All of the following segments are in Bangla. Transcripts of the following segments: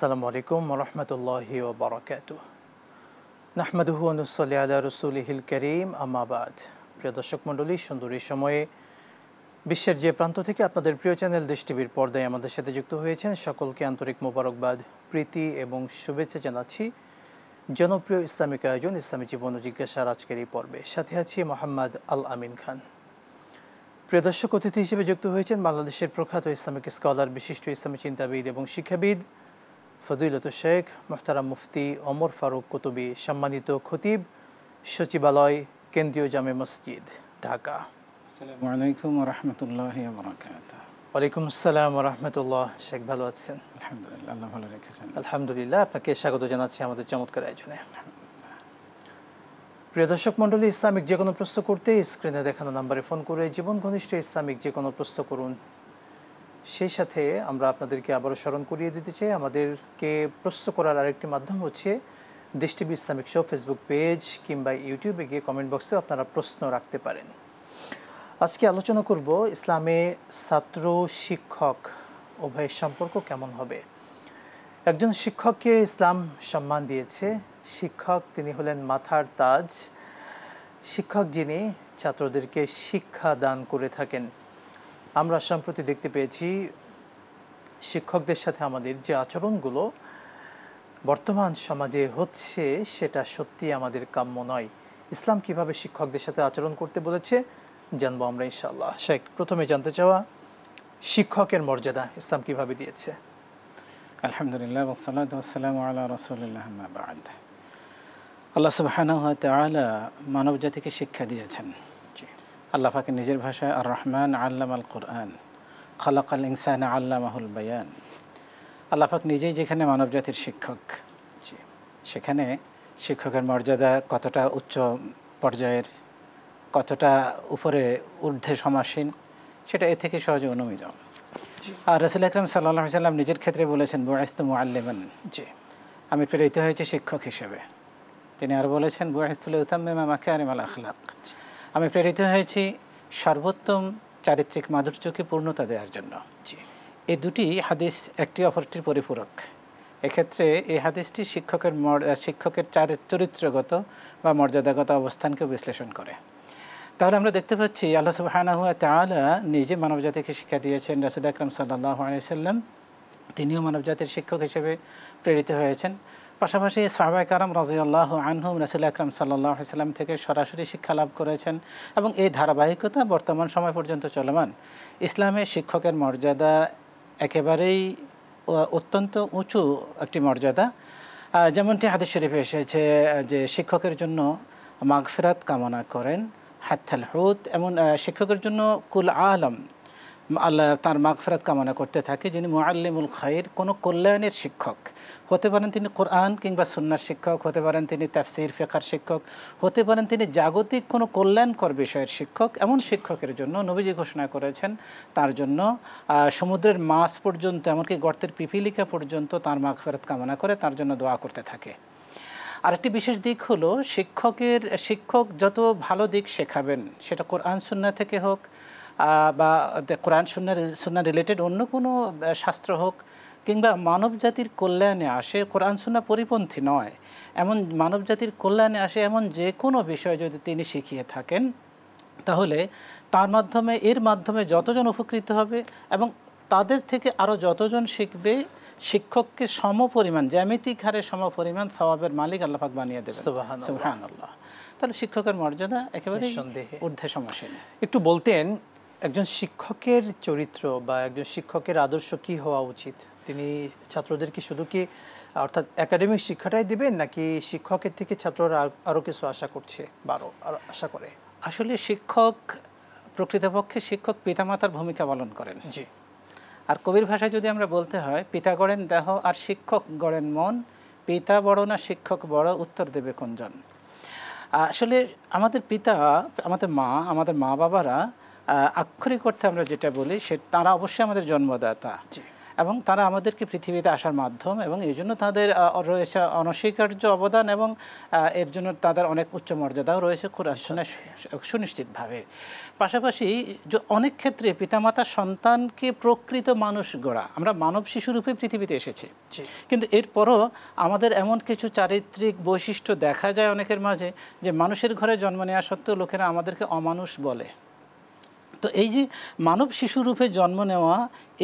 আসসালামু আলাইকুম ওয়া রাহমাতুল্লাহি ওয়া বারাকাতুহু। নাহমাদুহু ওয়া নুসাল্লি আলা রাসূলিহিল কারীম, আম্মা বাদ। প্রিয় দর্শক মণ্ডলী, সুন্দর এই সময়ে বিশ্বের যে প্রান্ত থেকে আপনাদের প্রিয় চ্যানেল দেশ টিভির পর্দায় আমাদের সাথে যুক্ত হয়েছেন সকলকে আন্তরিক মোবারকবাদ, প্রীতি এবং শুভেচ্ছা জানাচ্ছি জনপ্রিয় ইসলামিক আয়োজন ইসলামী জীবন ও জিজ্ঞাসার আজকের এই পর্বে। সাথে আছি মোহাম্মদ আল আমিন খান। প্রিয় দর্শক, অতিথি হিসেবে যুক্ত হয়েছেন বাংলাদেশের প্রখ্যাত ইসলামিক স্কলার, বিশিষ্ট ইসলামী চিন্তাবিদ এবং শিক্ষাবিদ ফদিলত শেখ মুহতারাম মুফতি ওমর ফারুক কুতুবী, সম্মানিত খতিব, সচিবালয়, কেন্দ্রীয় জামে মসজিদ, ঢাকা। আসসালামু আলাইকুম ওয়া রাহমাতুল্লাহি ওয়া বারাকাতুহু। ওয়ালাইকুম আসসালাম ওয়া রাহমাতুল্লাহ। শেখ ভালো আছেন? আলহামদুলিল্লাহ, আল্লাহ ভালো রেখেছেন। আলহামদুলিল্লাহ। আপনাকে স্বাগত জানাচ্ছি আমাদের চমৎকার আয়োজনে। প্রিয় দর্শক মণ্ডলী, ইসলামিক যে কোনো প্রশ্ন করতে স্ক্রিনে দেখানো নম্বরে ফোন করে জীবন ঘনিষ্ঠ ইসলামিক যে কোনো প্রশ্ন করুন। সেই সাথে আমরা আপনাদেরকে আবারও স্মরণ করিয়ে দিতে চাই, আমাদেরকে প্রশ্ন করার আরেকটি মাধ্যম হচ্ছে দেশ TV Islamic show Facebook page কিংবা ইউটিউবে গিয়ে কমেন্ট বক্সে আপনারা প্রশ্ন রাখতে পারেন। আজকে আলোচনা করব ইসলামে ছাত্র শিক্ষক উভয়ের সম্পর্ক কেমন হবে। একজন শিক্ষককে ইসলাম সম্মান দিয়েছে। শিক্ষক তিনি হলেন মাথার তাজ। শিক্ষক যিনি ছাত্রদেরকে শিক্ষা দান করে থাকেন। আমরা সম্প্রতি দেখতে পেয়েছি শিক্ষকদের সাথে আমাদের যে আচরণগুলো বর্তমান সমাজে হচ্ছে সেটা সত্যি আমাদের কাম্য নয়। ইসলাম কিভাবে শিক্ষকদের সাথে আচরণ করতে বলেছে জানবো আমরা ইনশাআল্লাহ। শেখ, প্রথমে জানতে চাওয়া, শিক্ষকের মর্যাদা ইসলাম কিভাবে দিয়েছে? আলহামদুলিল্লাহ ওয়াসসালাতু ওয়াসসালামু আলা রাসূলিল্লাহ, আম্মা বা'দ। আল্লাহ সুবহানাহু ওয়া তাআলা মানব জাতিকে শিক্ষা দিয়েছেন। আল্লাহ পাকের নিজের ভাষায় আর রহমান আল্লামাল কুরআন, খালাকাল ইনসানা আল্লামাহুল বায়ান। আল্লাহ পাক নিজেই যেখানে মানব জাতির শিক্ষক, সেখানে শিক্ষকের মর্যাদা কতটা উচ্চ পর্যায়ের, কতটা উপরে ঊর্ধ্বে সমাসীন, সেটা এ থেকে সহজে অনুমিত। আর রাসূল আকরাম সাল্লাল্লাহু আলাইহি ওয়াসাল্লাম নিজের ক্ষেত্রে বলেছেন, বুইসতু মুআল্লিমান, আমি প্রেরিত হয়েছি শিক্ষক হিসেবে। তিনি আর বলেছেন, বুইসতু লিউতাম্মিমা মাকারিমাল আখলাক, আমি প্রেরিত হয়েছি সর্বোত্তম চারিত্রিক মাধুর্যকে পূর্ণতা দেওয়ার জন্য। এই দুটি হাদিস একটি অপরটির পরিপূরক। এক্ষেত্রে এই হাদিসটি শিক্ষকের চরিত্রগত বা মর্যাদাগত অবস্থানকে বিশ্লেষণ করে। তাহলে আমরা দেখতে পাচ্ছি আল্লাহ সুবহানাহু ওয়া তাআলা নিজে মানবজাতিকে শিক্ষা দিয়েছেন। রাসূল আকরাম সাল্লাল্লাহু আলাইহি ওয়াসাল্লাম তিনিও মানবজাতির শিক্ষক হিসেবে প্রেরিত হয়েছেন। পাশাপাশি সাহাবায়ে কেরাম রাদিয়াল্লাহু আনহুম রাসূল আকরাম সাল্লাল্লাহু আলাইহি ওয়াসাল্লাম থেকে সরাসরি শিক্ষা লাভ করেছেন এবং এই ধারাবাহিকতা বর্তমান সময় পর্যন্ত চলমান। ইসলামে শিক্ষকের মর্যাদা একেবারেই অত্যন্ত উঁচু একটি মর্যাদা। যেমনটি হাদিস শরীফে এসেছে যে শিক্ষকের জন্য মাগফিরাত কামনা করেন হাত্তাল হুত, এমন শিক্ষকের জন্য কুল আলম আল্লাহ তার মাগফিরাত কামনা করতে থাকে। যিনি মুআল্লিমুল খায়র, কোনো কল্যাণের শিক্ষক হতে পারেন, তিনি কোরআন কিংবা সুন্নাহর শিক্ষক হতে পারেন, তিনি তাফসীর ফিকহের শিক্ষক হতে পারেন, তিনি জাগতিক কোনো কল্যাণকর বিষয়ের শিক্ষক। এমন শিক্ষকের জন্য নবীজি ঘোষণা করেছেন তার জন্য সমুদ্রের মাছ পর্যন্ত, এমনকি গর্তের পিপিলিকা পর্যন্ত তার মাগফিরাত কামনা করে তার জন্য দোয়া করতে থাকে। আরেকটি বিশেষ দিক হলো শিক্ষক যত ভালো দিক শেখাবেন, সেটা কোরআন সুন্নাহ থেকে হোক বা কোরআন সুন্নাহ রিলেটেড অন্য কোনো শাস্ত্র হোক, কিংবা মানব জাতির কল্যাণে আসে, কোরআন সুন্নাহ পরিপন্থী নয়, এমন মানব জাতির কল্যাণে আসে এমন যে কোনো বিষয় যদি তিনি শিখিয়ে থাকেন, তাহলে এর মাধ্যমে যতজন উপকৃত হবে এবং তাদের থেকে আরও যতজন শিখবে, শিক্ষককে সমপরিমাণ, জ্যামিতিক হারে সমপরিমাণ সওয়াবের মালিক আল্লাহ পাক বানিয়ে দেবেন। সুবহানাল্লাহ। তাহলে শিক্ষকের মর্যাদা একেবারে ঊর্ধ্বে সমাসীন। একটু বলতেন, একজন শিক্ষকের চরিত্র বা একজন শিক্ষকের আদর্শ কি হওয়া উচিত? তিনি ছাত্রদেরকে শুধু কি অর্থাৎ একাডেমিক শিক্ষাটাই দিবেন, নাকি শিক্ষকের থেকে ছাত্ররা আরও কিছু আশা করছে বা আশা করে? আসলে প্রকৃতপক্ষে শিক্ষক পিতামাতার ভূমিকা পালন করেন। জি। আর কবির ভাষায় যদি আমরা বলতে হয়, পিতা গড়েন দেহ আর শিক্ষক গড়েন মন, পিতা বড় না শিক্ষক বড়, উত্তর দেবে কোনজন? আসলে আমাদের পিতা, আমাদের মা বাবারা আক্ষরিক অর্থে আমরা যেটা বলি, তারা অবশ্যই আমাদের জন্মদাতা এবং তারা আমাদেরকে পৃথিবীতে আসার মাধ্যম, এবং এই জন্য তাদের রয়েছে অনস্বীকার্য অবদান, এবং এর জন্য তাদের অনেক উচ্চ মর্যাদাও রয়েছে কোরআন সুন্নাহ সুনিশ্চিতভাবে। পাশাপাশি অনেক ক্ষেত্রে পিতামাতা সন্তানকে প্রকৃত মানুষ গড়া, আমরা মানব শিশুরূপে পৃথিবীতে এসেছি, কিন্তু এরপরও আমাদের এমন কিছু চারিত্রিক বৈশিষ্ট্য দেখা যায় অনেকের মাঝে যে মানুষের ঘরে জন্ম নেওয়া সত্ত্বেও লোকেরা আমাদেরকে অমানুষ বলে। তো এই যে মানব শিশুরূপে জন্ম নেওয়া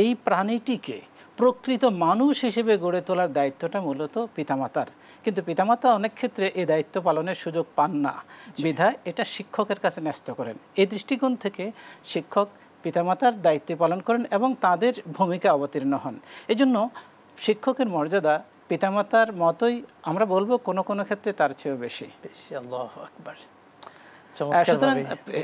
এই প্রাণীটিকে প্রকৃত মানুষ হিসেবে গড়ে তোলার দায়িত্বটা মূলত পিতামাতার, কিন্তু পিতামাতা অনেক ক্ষেত্রে এই দায়িত্ব পালনের সুযোগ পান না, বিধায় এটা শিক্ষকের কাছে ন্যস্ত করেন। এই দৃষ্টিকোণ থেকে শিক্ষক পিতামাতার দায়িত্ব পালন করেন এবং তাদের ভূমিকা অবতীর্ণ হন। এজন্য শিক্ষকের মর্যাদা পিতামাতার মতোই, আমরা বলবো কোনো কোনো ক্ষেত্রে তার চেয়েও বেশি। আল্লাহু আকবার। সুতরাং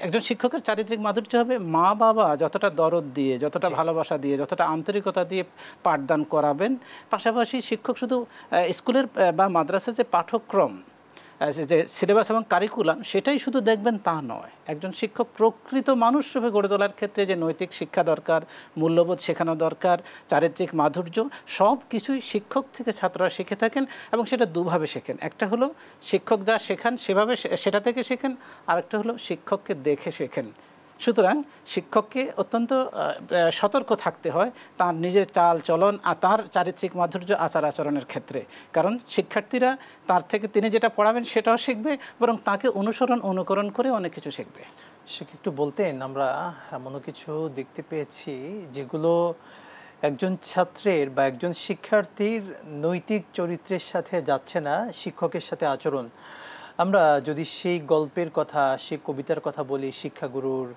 একজন শিক্ষকের চারিত্রিক মাধুর্য হবে মা বাবা যতটা দরদ দিয়ে, যতটা ভালোবাসা দিয়ে, যতটা আন্তরিকতা দিয়ে পাঠদান করাবেন। পাশাপাশি শিক্ষক শুধু স্কুলের বা মাদ্রাসার যে পাঠ্যক্রম, যে সিলেবাস এবং কারিকুলাম সেটাই শুধু দেখবেন তা নয়, একজন শিক্ষক প্রকৃত মানুষ রূপে গড়ে তোলার ক্ষেত্রে যে নৈতিক শিক্ষা দরকার, মূল্যবোধ শেখানো দরকার, চারিত্রিক মাধুর্য, সব কিছুই শিক্ষক থেকে ছাত্ররা শিখে থাকেন, এবং সেটা দুভাবে শেখেন। একটা হলো শিক্ষক যা শেখান সেভাবে সেটা থেকে শেখেন, আরেকটা হলো শিক্ষককে দেখে শেখেন। সুতরাং শিক্ষককে অত্যন্ত সতর্ক থাকতে হয় তার নিজের চাল চলন আর তার চারিত্রিক মাধুর্য আচার আচরণের ক্ষেত্রে, কারণ শিক্ষার্থীরা তার থেকে তিনি যেটা পড়াবেন সেটাও শিখবে, বরং তাকে অনুকরণ করে অনেক কিছু শিখবে। শিক্ষক একটু বলতেন, আমরা এমনও কিছু দেখতে পেয়েছি যেগুলো একজন ছাত্রের বা একজন শিক্ষার্থীর নৈতিক চরিত্রের সাথে যাচ্ছে না, শিক্ষকের সাথে আচরণ। আমরা যদি সেই গল্পের কথা, সেই কবিতার কথা বলি, শিক্ষাগুরুর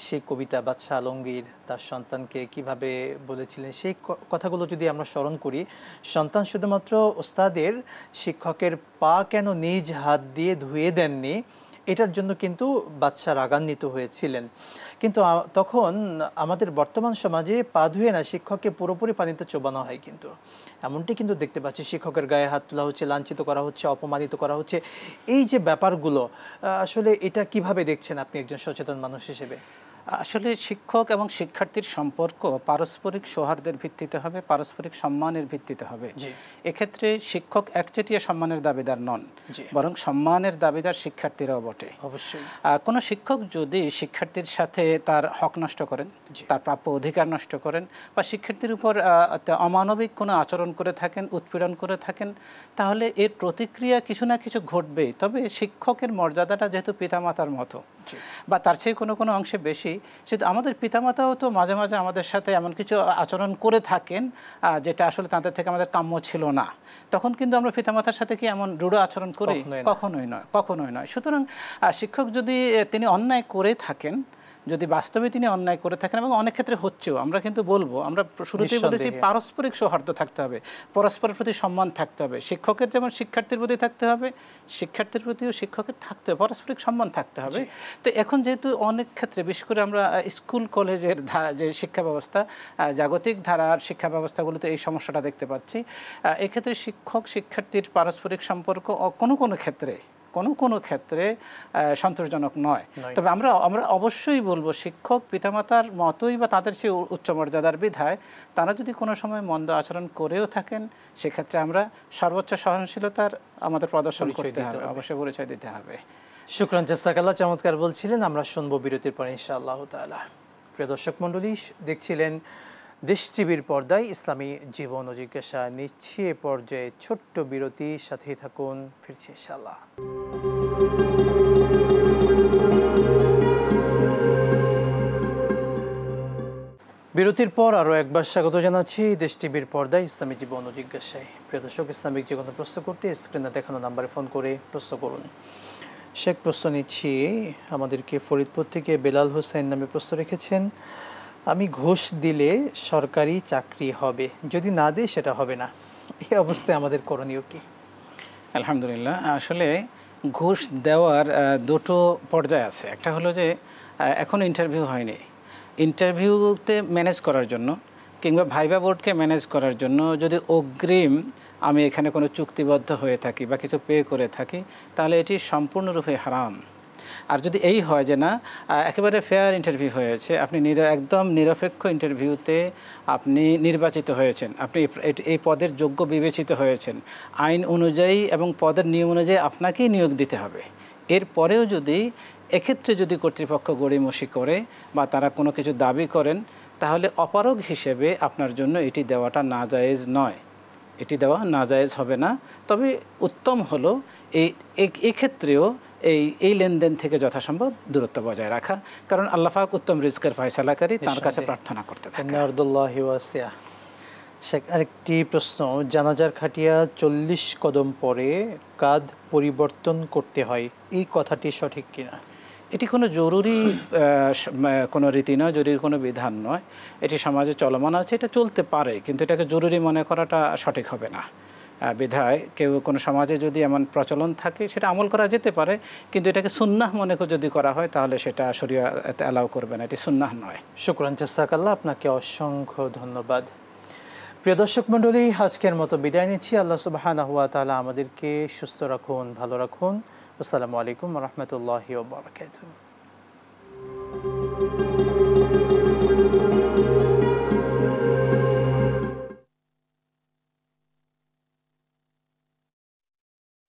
সেই কবিতা বাদশা আলমগীর তার সন্তানকে কিভাবে বলেছিলেন, সেই কথাগুলো যদি আমরা স্মরণ করি, সন্তান শুধুমাত্র ওস্তাদের শিক্ষকের পা কেন নিজ হাত দিয়ে ধুয়ে দেননি এটার জন্য কিন্তু বাদশা রাগান্বিত হয়েছিলেন। কিন্তু তখন আমাদের বর্তমান সমাজে পা ধুয়ে না, শিক্ষককে পুরোপুরি পানিতে চোবানো হয়। কিন্তু এমনটি কিন্তু দেখতে পাচ্ছি, শিক্ষকের গায়ে হাত তোলা হচ্ছে, লাঞ্ছিত করা হচ্ছে, অপমানিত করা হচ্ছে। এই যে ব্যাপারগুলো, আসলে এটা কিভাবে দেখছেন আপনি একজন সচেতন মানুষ হিসেবে? আসলে শিক্ষক এবং শিক্ষার্থীর সম্পর্ক পারস্পরিক সৌহার্দ্যের ভিত্তিতে হবে, পারস্পরিক সম্মানের ভিত্তিতে হবে। এক্ষেত্রে শিক্ষক একচেটিয়া সম্মানের দাবিদার নন, বরং সম্মানের দাবিদার শিক্ষার্থীরাও বটে। অবশ্যই কোনো শিক্ষক যদি শিক্ষার্থীর সাথে তার হক নষ্ট করেন, তার প্রাপ্য অধিকার নষ্ট করেন, বা শিক্ষার্থীর উপর অমানবিক কোনো আচরণ করে থাকেন, উৎপীড়ন করে থাকেন, তাহলে এর প্রতিক্রিয়া কিছু না কিছু ঘটবেই। তবে শিক্ষকের মর্যাদাটা যেহেতু পিতামাতার মতো বা তার চেয়ে কোনো কোনো অংশে বেশি, সেহেতু আমাদের পিতামাতাও তো মাঝে মাঝে আমাদের সাথে এমন কিছু আচরণ করে থাকেন যেটা আসলে তাদের থেকে আমাদের কাম্য ছিল না। তখন কিন্তু আমরা পিতামাতার সাথে কি এমন রূঢ় আচরণ করি? কখনোই নয়। সুতরাং শিক্ষক যদি তিনি অন্যায় করে থাকেন, যদি বাস্তবে তিনি অন্যায় করে থাকেন, এবং অনেক ক্ষেত্রে হচ্ছেও, আমরা কিন্তু বলবো, আমরা শুরুতেই বলেছি পারস্পরিক সৌহার্দ্য থাকতে হবে, পরস্পরের প্রতি সম্মান থাকতে হবে। শিক্ষকের যেমন শিক্ষার্থীর প্রতি থাকতে হবে, শিক্ষার্থীর প্রতিও শিক্ষকের থাকতে হবে, পারস্পরিক সম্মান থাকতে হবে। তো এখন যেহেতু অনেক ক্ষেত্রে, বিশেষ করে আমরা স্কুল কলেজের যে শিক্ষা ব্যবস্থা, জাগতিক ধারার শিক্ষা ব্যবস্থাগুলোতে এই সমস্যাটা দেখতে পাচ্ছি। এক্ষেত্রে শিক্ষক শিক্ষার্থীর পারস্পরিক সম্পর্ক কোনো কোনো ক্ষেত্রে সন্তোষজনক নয়। তবে আমরা অবশ্যই বলবো, শিক্ষক পিতামাতার মতোই বা তাদের চেয়ে উচ্চ মর্যাদার বিধায় তারা যদি কোনো সময় মন্দ আচরণ করেও থাকেন, সেক্ষেত্রে আমরা সর্বোচ্চ সহনশীলতার আমাদের প্রদর্শন করতে হবে, অবশ্যই পরিচয় দিতে হবে। শুকরান, জাযাকাল্লাহ, চমৎকার বলছিলেন। আমরা শুনবো বিরতির পর ইনশাআল্লাহ তাআলা। প্রিয় দর্শক মণ্ডলী, দেখছিলেন দেশ টিভির পর্দায় ইসলামী জীবন ও জিজ্ঞাসা। নিচ্ছি এ পর্যায়ে ছোট্ট বিরতি, সাথেই থাকুন, ফিরছি ইনশাআল্লাহ। বিরতির পর আরও একবার স্বাগত জানাচ্ছি দেশ টিভির পর্দায় ইসলামী জীবন ও জিজ্ঞাসায়। প্রিয় দর্শক, ইসলামিক যে কোনো প্রশ্ন করতে স্ক্রিনে দেখানো নাম্বারে ফোন করে প্রশ্ন করুন। শেখ প্রশ্ন নিচ্ছি, আমাদেরকে ফরিদপুর থেকে বেলাল হোসেন নামে প্রশ্ন রেখেছেন। আমি ঘুষ দিলে সরকারি চাকরি হবে, যদি না দিই সেটা হবে না, এই অবস্থায় আমাদের করণীয় কি? আলহামদুলিল্লাহ, আসলে ঘুষ দেওয়ার দুটো পর্যায় আছে। একটা হলো যে এখন ইন্টারভিউ হয়নি, ইন্টারভিউতে ম্যানেজ করার জন্য কিংবা ভাইবা বোর্ডকে ম্যানেজ করার জন্য যদি অগ্রিম আমি এখানে কোনো চুক্তিবদ্ধ হয়ে থাকি বা কিছু পে করে থাকি, তাহলে এটি সম্পূর্ণরূপে হারাম। আর যদি এই হয় যে না একেবারে ফেয়ার ইন্টারভিউ হয়েছে, আপনি একদম নিরপেক্ষ ইন্টারভিউতে আপনি নির্বাচিত হয়েছেন, আপনি এই পদের যোগ্য বিবেচিত হয়েছেন, আইন অনুযায়ী এবং পদের নিয়ম অনুযায়ী আপনাকেই নিয়োগ দিতে হবে, এরপরেও যদি এক্ষেত্রে যদি কর্তৃপক্ষ গড়িমসি করে বা তারা কোনো কিছু দাবি করেন, তাহলে অপারগ হিসেবে আপনার জন্য এটি দেওয়াটা নাজায়েজ নয়, এটি দেওয়া নাজায়েজ হবে না। তবে উত্তম হলো এই ক্ষেত্রেও এই লেনদেন থেকে যথাসম্ভব দূরত্ব বজায় রাখা, কারণ আল্লাহ পাক উত্তম রিজকের ফয়সালাকারী, তার কাছে প্রার্থনা করতে থাকা। আরেকটি প্রশ্ন, জানাজার খাটিয়া 40 কদম পরে কাঁধ পরিবর্তন করতে হয়, এই কথাটি সঠিক কিনা? এটি কোনো জরুরি কোনো রীতি নয়, জরুরি কোনো বিধান নয়, এটি সমাজে চলমান আছে, এটা চলতে পারে, কিন্তু এটাকে জরুরি মনে করাটা সঠিক হবে না। বিধায় কেউ কোনো সমাজে যদি এমন প্রচলন থাকে সেটা আমল করা যেতে পারে, কিন্তু এটাকে সুন্নাহ মনে করে যদি করা হয় তাহলে সেটা শরিয়া অ্যালাউ করবে না, এটি সুন্নাহ নয়। শুকরান, জাযাকাল্লাহ, আপনাকে অসংখ্য ধন্যবাদ। প্রিয় দর্শক মণ্ডলী, আজকের মতো বিদায় নিচ্ছি। আল্লাহ সুবহানাহু ওয়া তাআলা আমাদেরকে সুস্থ রাখুন, ভালো রাখুন। আসসালামু আলাইকুম ওয়া রাহমাতুল্লাহি ওয়া বারাকাতুহু।